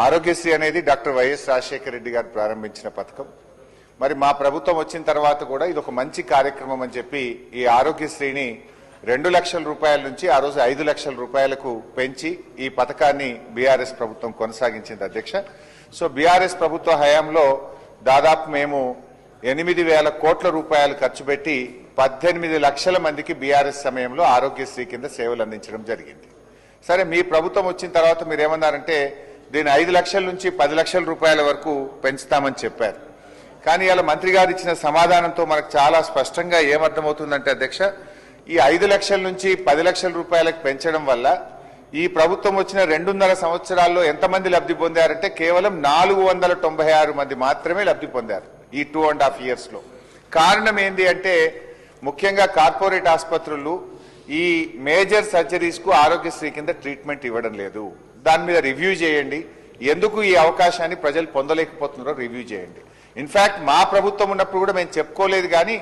ఆరోగ్యశ్రీ అనేది doctor YS Rajasekhara Reddy గారు ప్రారంభించిన పథకం. మరి మా ప్రభుత్వం వచ్చిన తర్వాత కూడా ఇది ఒక మంచి కార్యక్రమం అని చెప్పి ఈ ఆరోగ్యశ్రీని 2 లక్షల రూపాయల నుంచి ఆ రోజు 5 లక్షల రూపాయలకు పెంచి ఈ పథకాన్ని బీఆర్ఎస్ ప్రభుత్వం కొనసాగించింది అధ్యక్ష. సో బీఆర్ఎస్ ప్రభుత్వ హయాంలో దాదాపు మేము 8,000 కోట్ల రూపాయలు ఖర్చు పెట్టి 18 లక్షల మందికి బీఆర్ఎస్ సమయంలో ఆరోగ్యశ్రీ కింద సేవలు అందించడం జరిగింది. సరే, మీ ప్రభుత్వం వచ్చిన తర్వాత మీరేమన్నారంటే దీన్ని 5 లక్షల నుంచి 10 లక్షల రూపాయల వరకు పెంచుతామని చెప్పారు. కానీ ఇలా మంత్రి గారు ఇచ్చిన సమాధానంతో మనకు చాలా స్పష్టంగా ఏమర్థమవుతుందంటే అధ్యక్ష, ఈ 5 లక్షల నుంచి 10 లక్షల రూపాయలకు పెంచడం వల్ల ఈ ప్రభుత్వం వచ్చిన 2.5 సంవత్సరాల్లో ఎంతమంది లబ్ధి పొందారంటే కేవలం 496 మంది మాత్రమే లబ్ధి పొందారు ఈ 2.5 years లో. కారణం ఏంటి అంటే ముఖ్యంగా కార్పొరేట్ ఆసుపత్రులు ఈ మేజర్ సర్జరీస్ కు ఆరోగ్యశ్రీ కింద ట్రీట్మెంట్ ఇవ్వడం లేదు. దాని మీద రివ్యూ చేయండి, ఎందుకు ఈ అవకాశాన్ని ప్రజలు పొందలేకపోతున్నారో రివ్యూ చేయండి. ఇన్ఫాక్ట్ మా ప్రభుత్వం ఉన్నప్పుడు కూడా మేము చెప్పుకోలేదు, కానీ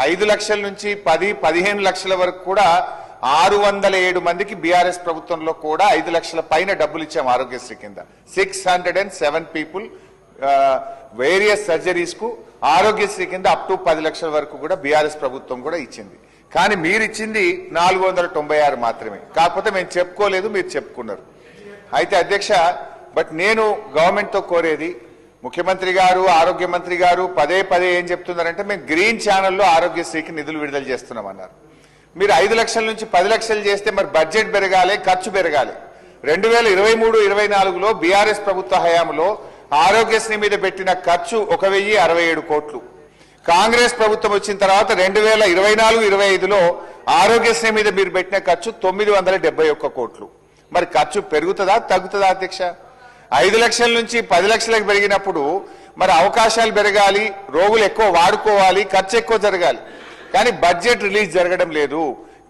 5 లక్షల నుంచి 10-15 లక్షల వరకు కూడా 607 మందికి బీఆర్ఎస్ ప్రభుత్వంలో కూడా 5 లక్షల పైన డబ్బులు ఇచ్చాం ఆరోగ్యశ్రీ కింద. 607 పీపుల్ వేరియస్ సర్జరీస్ కు ఆరోగ్యశ్రీ కింద అప్ టు 10 లక్షల వరకు కూడా బీఆర్ఎస్ ప్రభుత్వం కూడా ఇచ్చింది. కానీ మీరు ఇచ్చింది 496 మాత్రమే. కాకపోతే మేము చెప్పుకోలేదు, మీరు చెప్పుకున్నారు. అయితే అధ్యక్ష, బట్ నేను గవర్నమెంట్ తో కోరేది, ముఖ్యమంత్రి గారు ఆరోగ్య మంత్రి గారు పదే ఏం చెప్తున్నారంటే మేము గ్రీన్ ఛానల్లో ఆరోగ్యశ్రీకి నిధులు విడుదల చేస్తున్నామన్నారు. మీరు 5 లక్షల నుంచి 10 లక్షలు చేస్తే మరి బడ్జెట్ పెరగాలి, ఖర్చు పెరగాలి. 2023-24లో బీఆర్ఎస్ ప్రభుత్వ హయాంలో ఆరోగ్యశ్రీ మీద పెట్టిన ఖర్చు 1,067 కోట్లు. కాంగ్రెస్ ప్రభుత్వం వచ్చిన తర్వాత 2024-25లో ఆరోగ్యశ్రీ మీద మీరు పెట్టిన ఖర్చు 971 కోట్లు. మరి ఖర్చు పెరుగుతుందా తగ్గుతుందా అధ్యక్ష? 5 లక్షల నుంచి 10 లక్షలకు పెరిగినప్పుడు మరి అవకాశాలు పెరగాలి, రోగులు ఎక్కువ వాడుకోవాలి, ఖర్చు ఎక్కువ జరగాలి. కానీ బడ్జెట్ రిలీజ్ జరగడం లేదు,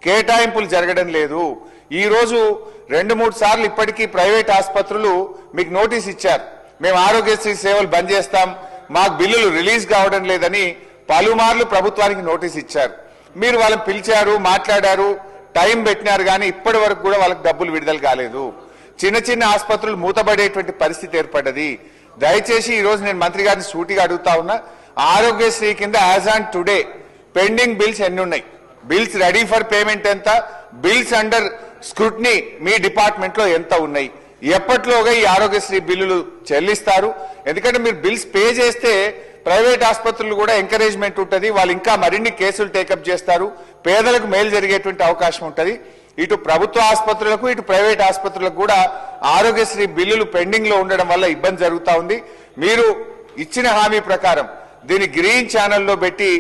కేటాయింపులు జరగడం లేదు. ఈ రోజు 2-3 సార్లు ఇప్పటికీ ప్రైవేట్ ఆసుపత్రులు మీకు నోటీస్ ఇచ్చారు, మేము ఆరోగ్యశ్రీ సేవలు బంద్ చేస్తాం, మాకు బిల్లులు రిలీజ్ కావడం లేదని పలుమార్లు ప్రభుత్వానికి నోటీస్ ఇచ్చారు. మీరు వాళ్ళని పిలిచారు, మాట్లాడారు, టైం పెట్టినారు, కానీ ఇప్పటి వరకు కూడా వాళ్ళకి డబ్బులు విడుదల కాలేదు. చిన్న ఆసుపత్రులు మూతబడేటువంటి పరిస్థితి ఏర్పడ్డది. దయచేసి ఈ రోజు నేను మంత్రి గారిని సూటిగా అడుగుతా ఉన్నా, ఆరోగ్యశ్రీ కింద as on today pending bills ఎన్ని ఉన్నాయి, బిల్స్ రెడీ ఫర్ పేమెంట్ ఎంత, బిల్స్ అండర్ స్క్రూటినీ మీ డిపార్ట్మెంట్ లో ఎంత ఉన్నాయి, ఎప్పట్లోగా ఈ ఆరోగ్యశ్రీ బిల్లులు చెల్లిస్తారు? ఎందుకంటే మీరు బిల్స్ పే చేస్తే ప్రైవేట్ ఆసుపత్రులు కూడా ఎంకరేజ్మెంట్ ఉంటుంది, వాళ్ళు ఇంకా మరిన్ని కేసులు టేకప్ చేస్తారు, పేదలకు మేలు జరిగేటువంటి అవకాశం ఉంటుంది. ఇటు ప్రభుత్వ ఆసుపత్రులకు ఇటు ప్రైవేట్ ఆసుపత్రులకు కూడా ఆరోగ్యశ్రీ బిల్లులు పెండింగ్ లో ఉండడం వల్ల ఇబ్బంది జరుగుతా ఉంది. మీరు ఇచ్చిన హామీ ప్రకారం దీన్ని గ్రీన్ ఛానల్లో పెట్టి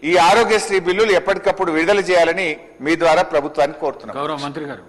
ఈ ఆరోగ్యశ్రీ బిల్లులు ఎప్పటికప్పుడు విడుదల చేయాలని మీ ద్వారా ప్రభుత్వాన్ని కోరుతున్నాం. గౌరవ మంత్రి గారు.